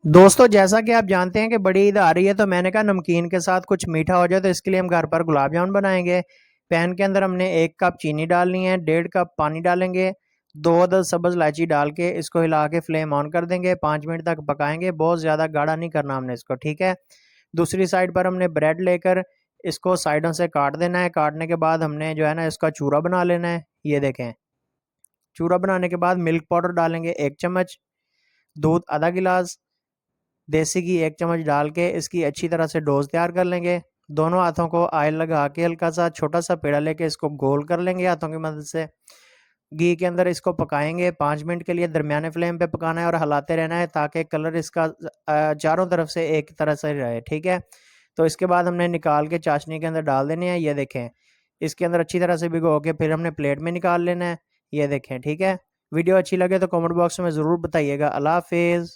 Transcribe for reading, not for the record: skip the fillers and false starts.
दोस्तों जैसा कि आप जानते हैं कि बड़ी ईद आ रही है तो मैंने कहा नमकीन के साथ कुछ मीठा हो जाए तो इसके लिए हम घर पर गुलाब जामुन बनाएंगे। पैन के अंदर हमने 1 कप चीनी डालनी है, 1.5 कप पानी डालेंगे, 2 अदद सब्ज इलायची डाल के इसको हिला के फ्लेम ऑन कर देंगे। 5 मिनट तक पकाएंगे, बहुत ज़्यादा गाढ़ा नहीं करना हमने इसको, ठीक है। दूसरी साइड पर हमने ब्रेड लेकर इसको साइडों से काट देना है। काटने के बाद हमने जो है ना इसका चूरा बना लेना है। ये देखें, चूरा बनाने के बाद मिल्क पाउडर डालेंगे 1 चम्मच, दूध आधा गिलास, देसी घी 1 चम्मच डाल के इसकी अच्छी तरह से डोज तैयार कर लेंगे। दोनों हाथों को ऑयल लगा के हल्का सा छोटा सा पेड़ा लेके इसको गोल कर लेंगे हाथों की मदद से। घी के अंदर इसको पकाएंगे 5 मिनट के लिए, दरमियाने फ्लेम पे पकाना है और हिलाते रहना है ताकि कलर इसका चारों तरफ से एक तरह से रहे, ठीक है। तो इसके बाद हमने निकाल के चाशनी के अंदर डाल देने हैं। ये देखें, इसके अंदर अच्छी तरह से भिगो के फिर हमने प्लेट में निकाल लेना है। ये देखें, ठीक है। वीडियो अच्छी लगे तो कमेंट बॉक्स में ज़रूर बताइएगा। अल्लाह हाफिज़।